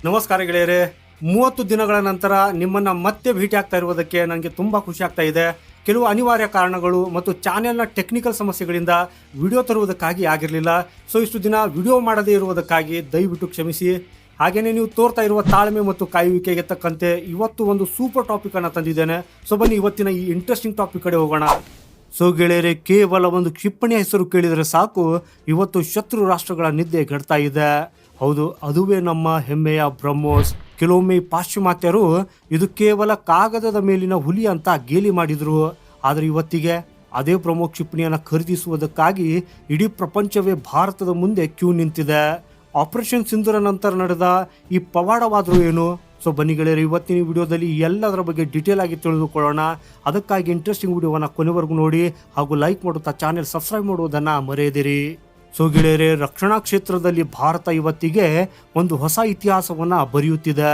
ನಮಸ್ಕಾರ ಗೆಳೆಯರೇ. 30 ದಿನಗಳ ನಂತರ ನಿಮ್ಮನ್ನ ಮತ್ತೆ ಭೇಟಿ ಆಗ್ತಾ ಇರುವುದಕ್ಕೆ ನನಗೆ ತುಂಬಾ ಖುಷಿ ಆಗ್ತಾ ಇದೆ. ಕೆಲವು ಅನಿವಾರ್ಯ ಕಾರಣಗಳು ಮತ್ತು ಚಾನೆಲ್ನ ಟೆಕ್ನಿಕಲ್ ಸಮಸ್ಯೆಗಳಿಂದ ವಿಡಿಯೋ ತರುವುದಕ್ಕಾಗಿ ಆಗಿರಲಿಲ್ಲ. ಸೊ ಇಷ್ಟು ದಿನ ವಿಡಿಯೋ ಮಾಡದೇ ಇರುವುದಕ್ಕಾಗಿ ದಯವಿಟ್ಟು ಕ್ಷಮಿಸಿ. ಹಾಗೇನೆ ನೀವು ತೋರ್ತಾ ಇರುವ ತಾಳ್ಮೆ ಮತ್ತು ಕಾಯುವಿಕೆಗೆ ತಕ್ಕಂತೆ ಇವತ್ತು ಒಂದು ಸೂಪರ್ ಟಾಪಿಕ್ ಅನ್ನು ತಂದಿದ್ದೇನೆ. ಸೊ ಬನ್ನಿ ಇವತ್ತಿನ ಈ ಇಂಟ್ರೆಸ್ಟಿಂಗ್ ಟಾಪಿಕ್ ಕಡೆ ಹೋಗೋಣ. ಸೊ ಗೆಳೆಯರೆ, ಕೇವಲ ಒಂದು ಕ್ಷಿಪಣಿಯ ಹೆಸರು ಕೇಳಿದರೆ ಸಾಕು, ಇವತ್ತು ಶತ್ರು ರಾಷ್ಟ್ರಗಳ ನಿದ್ದೆ ಗೆಡ್ತಾ ಇದೆ. ಹೌದು, ಅದುವೇ ನಮ್ಮ ಹೆಮ್ಮೆಯ ಬ್ರಹ್ಮೋಸ್. ಕೆಲವೊಮ್ಮೆ ಪಾಶ್ಚಿಮಾತ್ಯರು ಇದು ಕೇವಲ ಕಾಗದದ ಮೇಲಿನ ಹುಲಿ ಅಂತ ಗೇಲಿ ಮಾಡಿದ್ರು. ಆದರೆ ಇವತ್ತಿಗೆ ಅದೇ ಬ್ರಹ್ಮೋಸ್ ಕ್ಷಿಪಣಿಯನ್ನು ಖರೀದಿಸುವುದಕ್ಕಾಗಿ ಇಡೀ ಪ್ರಪಂಚವೇ ಭಾರತದ ಮುಂದೆ ಕ್ಯೂ ನಿಂತಿದೆ. ಆಪರೇಷನ್ ಸಿಂಧೂರ ನಂತರ ನಡೆದ ಈ ಪವಾಡವಾದರೂ ಏನು? ಸೊ ಬನ್ನಿ ಗೆಳೆಯರು, ಇವತ್ತಿನ ವಿಡಿಯೋದಲ್ಲಿ ಎಲ್ಲದರ ಬಗ್ಗೆ ಡೀಟೇಲ್ ಆಗಿ ತಿಳಿದುಕೊಳ್ಳೋಣ. ಅದಕ್ಕಾಗಿ ಇಂಟ್ರೆಸ್ಟಿಂಗ್ ವಿಡಿಯೋವನ್ನು ಕೊನೆವರೆಗೂ ನೋಡಿ ಹಾಗೂ ಲೈಕ್ ಮಾಡುತ್ತಾ ಚಾನೆಲ್ ಸಬ್ಸ್ಕ್ರೈಬ್ ಮಾಡುವುದನ್ನು ಮರೆಯದಿರಿ. ಸೊ ಗೆಳೆಯರೆ, ರಕ್ಷಣಾ ಕ್ಷೇತ್ರದಲ್ಲಿ ಭಾರತ ಇವತ್ತಿಗೆ ಒಂದು ಹೊಸ ಇತಿಹಾಸವನ್ನು ಬರೆಯುತ್ತಿದೆ.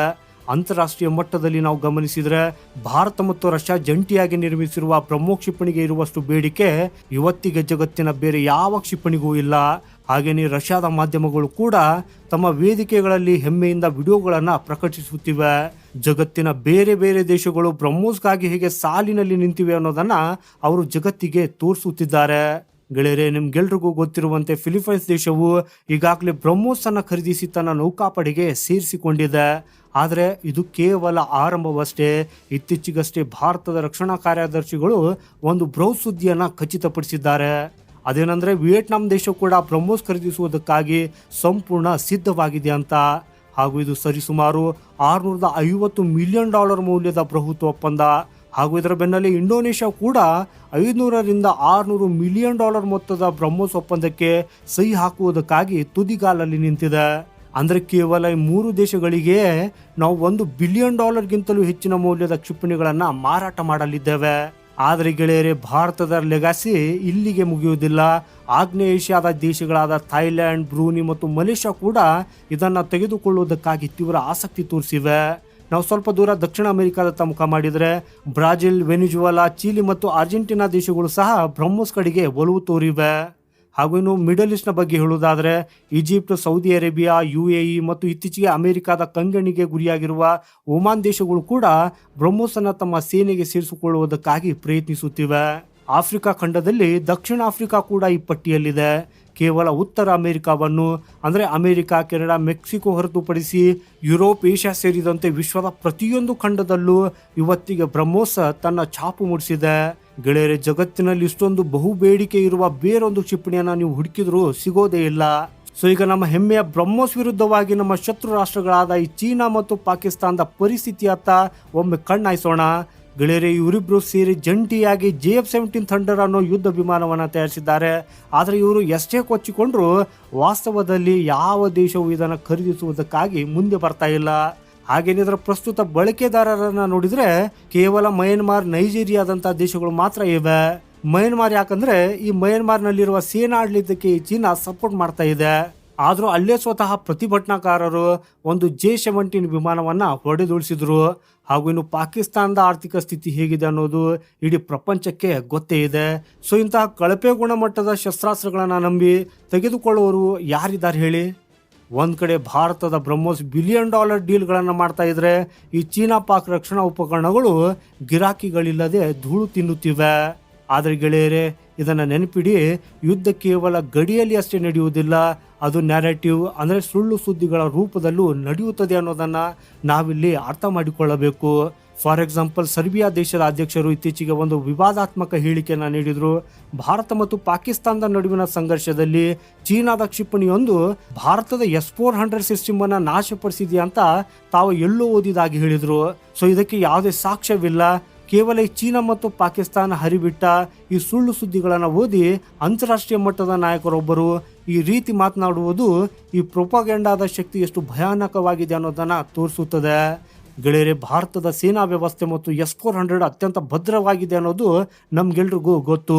ಅಂತಾರಾಷ್ಟ್ರೀಯ ಮಟ್ಟದಲ್ಲಿ ನಾವು ಗಮನಿಸಿದರೆ ಭಾರತ ಮತ್ತು ರಷ್ಯಾ ಜಂಟಿಯಾಗಿ ನಿರ್ಮಿಸಿರುವ ಬ್ರಹ್ಮೋಸ್ ಕ್ಷಿಪಣಿಗೆ ಇರುವಷ್ಟು ಬೇಡಿಕೆ ಇವತ್ತಿಗೆ ಜಗತ್ತಿನ ಬೇರೆ ಯಾವ ಕ್ಷಿಪಣಿಗೂ ಇಲ್ಲ. ಹಾಗೆಯೇ ರಷ್ಯಾದ ಮಾಧ್ಯಮಗಳು ಕೂಡ ತಮ್ಮ ವೇದಿಕೆಗಳಲ್ಲಿ ಹೆಮ್ಮೆಯಿಂದ ವಿಡಿಯೋಗಳನ್ನು ಪ್ರಕಟಿಸುತ್ತಿವೆ. ಜಗತ್ತಿನ ಬೇರೆ ಬೇರೆ ದೇಶಗಳು ಬ್ರಹ್ಮೋಸ್ಗಾಗಿ ಹೇಗೆ ಸಾಲಿನಲ್ಲಿ ನಿಂತಿವೆ ಅನ್ನೋದನ್ನ ಅವರು ಜಗತ್ತಿಗೆ ತೋರಿಸುತ್ತಿದ್ದಾರೆ. ಗೆಳೆಯರೆ, ನಿಮ್ಗೆಲ್ರಿಗೂ ಗೊತ್ತಿರುವಂತೆ ಫಿಲಿಪೈನ್ಸ್ ದೇಶವು ಈಗಾಗಲೇ ಬ್ರಹ್ಮೋಸ್ ಅನ್ನು ಖರೀದಿಸಿ ತನ್ನ ನೌಕಾಪಡೆಗೆ ಸೇರಿಸಿಕೊಂಡಿದೆ. ಆದರೆ ಇದು ಕೇವಲ ಆರಂಭವಷ್ಟೇ. ಇತ್ತೀಚೆಗಷ್ಟೇ ಭಾರತದ ರಕ್ಷಣಾ ಕಾರ್ಯದರ್ಶಿಗಳು ಒಂದು ಬೃಹತ್ ಸುದ್ದಿಯನ್ನು ಖಚಿತಪಡಿಸಿದ್ದಾರೆ. ಅದೇನೆಂದರೆ ವಿಯೆಟ್ನಾಂ ದೇಶ ಕೂಡ ಬ್ರಹ್ಮೋಸ್ ಖರೀದಿಸುವುದಕ್ಕಾಗಿ ಸಂಪೂರ್ಣ ಸಿದ್ಧವಾಗಿದೆ ಅಂತ. ಹಾಗೂ ಇದು ಸರಿಸುಮಾರು $650 ಮಿಲಿಯನ್ ಮೌಲ್ಯದ ಬೃಹತ್ ಒಪ್ಪಂದ. ಹಾಗೂ ಇದರ ಬೆನ್ನಲ್ಲೇ ಇಂಡೋನೇಷ್ಯಾ ಕೂಡ $500 ರಿಂದ $600 ಮಿಲಿಯನ್ ಮೊತ್ತದ ಬ್ರಹ್ಮೋಸ್ ಒಪ್ಪಂದಕ್ಕೆ ಸಹಿ ಹಾಕುವುದಕ್ಕಾಗಿ ತುದಿಗಾಲಲ್ಲಿ ನಿಂತಿದೆ. ಅಂದರೆ ಕೇವಲ 3 ದೇಶಗಳಿಗೆ ನಾವು $1 ಬಿಲಿಯನ್ ಗಿಂತಲೂ ಹೆಚ್ಚಿನ ಮೌಲ್ಯದ ಕ್ಷಿಪಣಿಗಳನ್ನು ಮಾರಾಟ ಮಾಡಲಿದ್ದೇವೆ. ಆದರೆ ಗೆಳೆಯರೆ, ಭಾರತದ ಲೆಗಾಸಿ ಇಲ್ಲಿಗೆ ಮುಗಿಯುವುದಿಲ್ಲ. ಆಗ್ನೇಯ ಏಷ್ಯಾದ ದೇಶಗಳಾದ ಥೈಲ್ಯಾಂಡ್, ಬ್ರೂನಿ ಮತ್ತು ಮಲೇಷ್ಯಾ ಕೂಡ ಇದನ್ನು ತೆಗೆದುಕೊಳ್ಳುವುದಕ್ಕಾಗಿ ತೀವ್ರ ಆಸಕ್ತಿ ತೋರಿಸಿವೆ. ನಾವು ಸ್ವಲ್ಪ ದೂರ ದಕ್ಷಿಣ ಅಮೆರಿಕಾದತ್ತ ಮುಖ ಮಾಡಿದರೆ ಬ್ರಾಜಿಲ್, ವೆನಿಜುವೆಲಾ, ಚಿಲಿ ಮತ್ತು ಅರ್ಜೆಂಟೀನಾ ದೇಶಗಳು ಸಹ ಬ್ರಹ್ಮೋಸ್ ಕಡೆಗೆ ಒಲವು ತೋರಿವೆ. ಹಾಗೂ ಇನ್ನು ಮಿಡಲ್ ಈಸ್ಟ್ನ ಬಗ್ಗೆ ಹೇಳುವುದಾದರೆ ಈಜಿಪ್ಟ್, ಸೌದಿ ಅರೇಬಿಯಾ, UAE ಮತ್ತು ಇತ್ತೀಚೆಗೆ ಅಮೆರಿಕಾದ ಕಂಗಣಿಗೆ ಗುರಿಯಾಗಿರುವ ಒಮಾನ್ ದೇಶಗಳು ಕೂಡ ಬ್ರಹ್ಮೋಸ್ ಅನ್ನು ತಮ್ಮ ಸೇನೆಗೆ ಸೇರಿಸಿಕೊಳ್ಳುವುದಕ್ಕಾಗಿ ಪ್ರಯತ್ನಿಸುತ್ತಿವೆ. ಆಫ್ರಿಕಾ ಖಂಡದಲ್ಲಿ ದಕ್ಷಿಣ ಆಫ್ರಿಕಾ ಕೂಡ ಈ ಪಟ್ಟಿಯಲ್ಲಿದೆ. ಕೇವಲ ಉತ್ತರ ಅಮೆರಿಕಾವನ್ನು ಅಂದರೆ ಅಮೆರಿಕ, ಕೆನಡಾ, ಮೆಕ್ಸಿಕೋ ಹೊರತುಪಡಿಸಿ ಯುರೋಪ್, ಏಷ್ಯಾ ಸೇರಿದಂತೆ ವಿಶ್ವದ ಪ್ರತಿಯೊಂದು ಖಂಡದಲ್ಲೂ ಇವತ್ತಿಗೆ ಬ್ರಹ್ಮೋಸ್ ತನ್ನ ಛಾಪು ಮೂಡಿಸಿದೆ. ಗೆಳೆಯರೆ, ಜಗತ್ತಿನಲ್ಲಿ ಇಷ್ಟೊಂದು ಬಹುಬೇಡಿಕೆ ಇರುವ ಬೇರೊಂದು ಕ್ಷಿಪಣಿಯನ್ನು ನೀವು ಹುಡುಕಿದ್ರೂ ಸಿಗೋದೇ ಇಲ್ಲ. ಸೊ ಈಗ ನಮ್ಮ ಹೆಮ್ಮೆಯ ಬ್ರಹ್ಮೋಸ್ ವಿರುದ್ಧವಾಗಿ ನಮ್ಮ ಶತ್ರು ರಾಷ್ಟ್ರಗಳಾದ ಈ ಚೀನಾ ಮತ್ತು ಪಾಕಿಸ್ತಾನದ ಪರಿಸ್ಥಿತಿಯತ್ತ ಒಮ್ಮೆ ಕಣ್ಣಾಯಿಸೋಣ. ಗೆಳೆಯರೆ, ಇವರಿಬ್ಬರು ಸೇರಿ ಜಂಟಿಯಾಗಿ JF-17 ಥಂಡರ್ ಅನ್ನೋ ಯುದ್ಧ ವಿಮಾನವನ್ನು ತಯಾರಿಸಿದ್ದಾರೆ. ಆದರೆ ಇವರು ಎಷ್ಟೇ ಕೊಚ್ಚಿಕೊಂಡ್ರು ವಾಸ್ತವದಲ್ಲಿ ಯಾವ ದೇಶವು ಇದನ್ನು ಖರೀದಿಸುವುದಕ್ಕಾಗಿ ಮುಂದೆ ಬರ್ತಾ ಇಲ್ಲ. ಹಾಗೇನೆ ಇದರ ಪ್ರಸ್ತುತ ಬಳಕೆದಾರರನ್ನ ನೋಡಿದ್ರೆ ಕೇವಲ ಮಯನ್ಮಾರ್, ನೈಜೀರಿಯಾದಂತಹ ದೇಶಗಳು ಮಾತ್ರ ಇವೆ. ಮಯನ್ಮಾರ್ ಯಾಕಂದ್ರೆ ಈ ಮಯನ್ಮಾರ್ನಲ್ಲಿರುವ ಸೇನಾ ಆಡಳಿತಕ್ಕೆ ಚೀನಾ ಸಪೋರ್ಟ್ ಮಾಡ್ತಾ ಇದೆ. ಆದರೂ ಅಲ್ಲೇ ಸ್ವತಃ ಪ್ರತಿಭಟನಾಕಾರರು ಒಂದು J-17 ವಿಮಾನವನ್ನು ಹೊಡೆದುಳಿಸಿದ್ರು. ಹಾಗೂ ಇನ್ನು ಪಾಕಿಸ್ತಾನದ ಆರ್ಥಿಕ ಸ್ಥಿತಿ ಹೇಗಿದೆ ಅನ್ನೋದು ಇಡೀ ಪ್ರಪಂಚಕ್ಕೆ ಗೊತ್ತೇ ಇದೆ. ಸೊ ಇಂತಹ ಕಳಪೆ ಗುಣಮಟ್ಟದ ಶಸ್ತ್ರಾಸ್ತ್ರಗಳನ್ನು ನಂಬಿ ತೆಗೆದುಕೊಳ್ಳುವವರು ಯಾರಿದ್ದಾರೆ ಹೇಳಿ? ಒಂದು ಕಡೆ ಭಾರತದ ಬ್ರಹ್ಮೋಸ್ $ಬಿಲಿಯನ್ ಡೀಲ್ಗಳನ್ನು ಮಾಡ್ತಾ ಇದ್ರೆ, ಈ ಚೀನಾ ಪಾಕ್ ರಕ್ಷಣಾ ಉಪಕರಣಗಳು ಗಿರಾಕಿಗಳಿಲ್ಲದೆ ಧೂಳು ತಿನ್ನುತ್ತಿವೆ. ಆದರೆ ಗೆಳೆಯರೆ, ಇದನ್ನು ನೆನಪಿಡಿ, ಯುದ್ಧ ಕೇವಲ ಗಡಿಯಲ್ಲಿ ಅಷ್ಟೇ ನಡೆಯುವುದಿಲ್ಲ, ಅದು ನ್ಯಾರೇಟಿವ್ ಅಂದರೆ ಸುಳ್ಳು ಸುದ್ದಿಗಳ ರೂಪದಲ್ಲೂ ನಡೆಯುತ್ತದೆ ಅನ್ನೋದನ್ನು ನಾವಿಲ್ಲಿ ಅರ್ಥ ಮಾಡಿಕೊಳ್ಳಬೇಕು. ಫಾರ್ ಎಕ್ಸಾಂಪಲ್, ಸರ್ಬಿಯಾ ದೇಶದ ಅಧ್ಯಕ್ಷರು ಇತ್ತೀಚೆಗೆ ಒಂದು ವಿವಾದಾತ್ಮಕ ಹೇಳಿಕೆಯನ್ನು ನೀಡಿದರು. ಭಾರತ ಮತ್ತು ಪಾಕಿಸ್ತಾನದ ನಡುವಿನ ಸಂಘರ್ಷದಲ್ಲಿ ಚೀನಾದ ಕ್ಷಿಪಣಿಯೊಂದು ಭಾರತದ S-400 ಸಿಸ್ಟಮ್ ಅನ್ನು ನಾಶಪಡಿಸಿದೆಯಾ ಅಂತ ತಾವು ಎಲ್ಲೋ ಓದಿದಾಗಿ ಹೇಳಿದರು. ಸೊ ಇದಕ್ಕೆ ಯಾವುದೇ ಸಾಕ್ಷ್ಯವಿಲ್ಲ. ಕೇವಲ ಈ ಚೀನಾ ಮತ್ತು ಪಾಕಿಸ್ತಾನ ಹರಿಬಿಟ್ಟ ಈ ಸುಳ್ಳು ಸುದ್ದಿಗಳನ್ನು ಓದಿ ಅಂತಾರಾಷ್ಟ್ರೀಯ ಮಟ್ಟದ ನಾಯಕರೊಬ್ಬರು ಈ ರೀತಿ ಮಾತನಾಡುವುದು ಈ ಪ್ರೊಪಗಂಡಾದ ಶಕ್ತಿ ಎಷ್ಟು ಭಯಾನಕವಾಗಿದೆ ಅನ್ನೋದನ್ನು ತೋರಿಸುತ್ತದೆ. ಗೆಳೆಯರೆ, ಭಾರತದ ಸೇನಾ ವ್ಯವಸ್ಥೆ ಮತ್ತು S-400 ಅತ್ಯಂತ ಭದ್ರವಾಗಿದೆ ಅನ್ನೋದು ನಮ್ಗೆಲ್ರಿಗೂ ಗೊತ್ತು.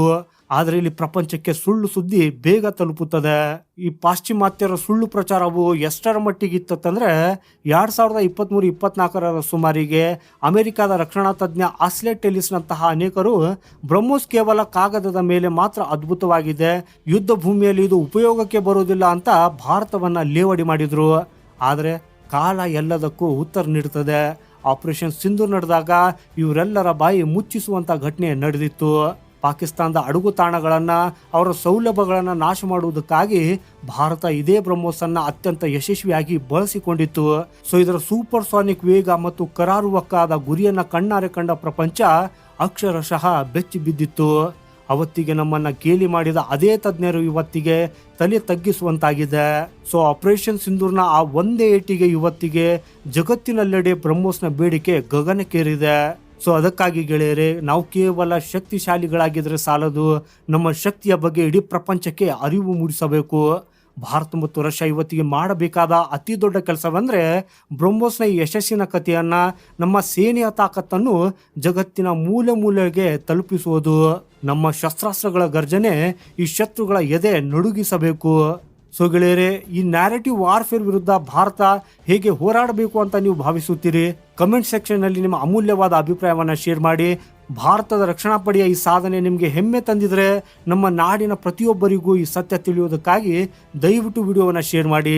ಆದರೆ ಇಲ್ಲಿ ಪ್ರಪಂಚಕ್ಕೆ ಸುಳ್ಳು ಸುದ್ದಿ ಬೇಗ ತಲುಪುತ್ತದೆ. ಈ ಪಾಶ್ಚಿಮಾತ್ಯರ ಸುಳ್ಳು ಪ್ರಚಾರವು ಎಷ್ಟರ ಮಟ್ಟಿಗಿತ್ತಂದ್ರೆ 2023-24 ಸುಮಾರಿಗೆ ಅಮೆರಿಕದ ರಕ್ಷಣಾ ತಜ್ಞ ಆಸ್ಲೆಟ್ ಟೆಲಿಸ್ನಂತಹ ಅನೇಕರು ಬ್ರಹ್ಮೋಸ್ ಕೇವಲ ಕಾಗದದ ಮೇಲೆ ಮಾತ್ರ ಅದ್ಭುತವಾಗಿದೆ, ಯುದ್ಧ ಭೂಮಿಯಲ್ಲಿ ಇದು ಉಪಯೋಗಕ್ಕೆ ಬರುವುದಿಲ್ಲ ಅಂತ ಭಾರತವನ್ನ ಲೇವಡಿ ಮಾಡಿದ್ರು. ಆದರೆ ಕಾಲ ಎಲ್ಲದಕ್ಕೂ ಉತ್ತರ ನೀಡುತ್ತದೆ. ಆಪರೇಷನ್ ಸಿಂಧೂರ್ ನಡೆದಾಗ ಇವರೆಲ್ಲರ ಬಾಯಿ ಮುಚ್ಚಿಸುವಂತ ಘಟನೆ ನಡೆದಿತ್ತು. ಪಾಕಿಸ್ತಾನದ ಅಡಗು ತಾಣಗಳನ್ನ ಅವರ ಸೌಲಭ್ಯಗಳನ್ನ ನಾಶ ಮಾಡುವುದಕ್ಕಾಗಿ ಭಾರತ ಇದೇ ಬ್ರಹ್ಮೋಸನ್ನ ಅತ್ಯಂತ ಯಶಸ್ವಿಯಾಗಿ ಬಳಸಿಕೊಂಡಿತ್ತು. ಸೊ ಇದರ ಸೂಪರ್ ಸಾನಿಕ್ ವೇಗ ಮತ್ತು ಕರಾರುವಕ್ಕಾದ ಗುರಿಯನ್ನ ಕಣ್ಣಾರೆ ಕಂಡ ಪ್ರಪಂಚ ಅಕ್ಷರಶಃ ಬೆಚ್ಚಿ ಬಿದ್ದಿತ್ತು. ಅವತ್ತಿಗೆ ನಮ್ಮನ್ನ ಗೇಲಿ ಮಾಡಿದ ಅದೇ ತಜ್ಞರು ಇವತ್ತಿಗೆ ತಲೆ ತಗ್ಗಿಸುವಂತಾಗಿದೆ. ಸೊ ಆಪರೇಷನ್ ಸಿಂಧೂರ್ನ ಆ ಒಂದೇ ಏಟಿಗೆ ಇವತ್ತಿಗೆ ಜಗತ್ತಿನೆಲ್ಲೆಡೆ ಬ್ರಹ್ಮೋಸ್ನ ಬೇಡಿಕೆ ಗಗನಕ್ಕೇರಿದೆ. ಸೊ ಅದಕ್ಕಾಗಿ ಗೆಳೆಯರೆ, ನಾವು ಕೇವಲ ಶಕ್ತಿಶಾಲಿಗಳಾಗಿದ್ರೆ ಸಾಲದು, ನಮ್ಮ ಶಕ್ತಿಯ ಬಗ್ಗೆ ಇಡೀ ಪ್ರಪಂಚಕ್ಕೆ ಅರಿವು ಮೂಡಿಸಬೇಕು. ಭಾರತ ಮತ್ತು ರಷ್ಯಾ ಇವತ್ತಿಗೆ ಮಾಡಬೇಕಾದ ಅತಿ ದೊಡ್ಡ ಕೆಲಸವೆಂದರೆ ಬ್ರಹ್ಮೋಸ್ನ ಈ ಯಶಸ್ಸಿನ ಕಥೆಯನ್ನ, ನಮ್ಮ ಸೇನೆಯ ತಾಕತ್ತನ್ನು ಜಗತ್ತಿನ ಮೂಲೆ ಮೂಲೆಗೆ ತಲುಪಿಸುವುದು. ನಮ್ಮ ಶಸ್ತ್ರಾಸ್ತ್ರಗಳ ಗರ್ಜನೆ ಈ ಶತ್ರುಗಳ ಎದೆ ನಡುಗಿಸಬೇಕು. ಸೊ ಗೆಳೆಯರೆ, ಈ ನ್ಯಾರೇಟಿವ್ ವಾರ್ಫೇರ್ ವಿರುದ್ಧ ಭಾರತ ಹೇಗೆ ಹೋರಾಡಬೇಕು ಅಂತ ನೀವು ಭಾವಿಸುತ್ತೀರಿ? ಕಮೆಂಟ್ ಸೆಕ್ಷನ್ನಲ್ಲಿ ನಿಮ್ಮ ಅಮೂಲ್ಯವಾದ ಅಭಿಪ್ರಾಯವನ್ನು ಶೇರ್ ಮಾಡಿ. ಭಾರತದ ರಕ್ಷಣಾ ಪಡೆಯ ಈ ಸಾಧನೆ ನಿಮಗೆ ಹೆಮ್ಮೆ ತಂದಿದ್ರೆ ನಮ್ಮ ನಾಡಿನ ಪ್ರತಿಯೊಬ್ಬರಿಗೂ ಈ ಸತ್ಯ ತಿಳಿಯುವುದಕ್ಕಾಗಿ ದಯವಿಟ್ಟು ವಿಡಿಯೋವನ್ನು ಶೇರ್ ಮಾಡಿ,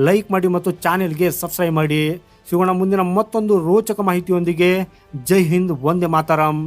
ಲೈಕ್ ಮಾಡಿ ಮತ್ತು ಚಾನೆಲ್ಗೆ ಸಬ್ಸ್ಕ್ರೈಬ್ ಮಾಡಿ. ಸಿಗೋಣ ಮುಂದಿನ ಮತ್ತೊಂದು ರೋಚಕ ಮಾಹಿತಿಯೊಂದಿಗೆ. ಜೈ ಹಿಂದ್, ವಂದೇ ಮಾತರಂ.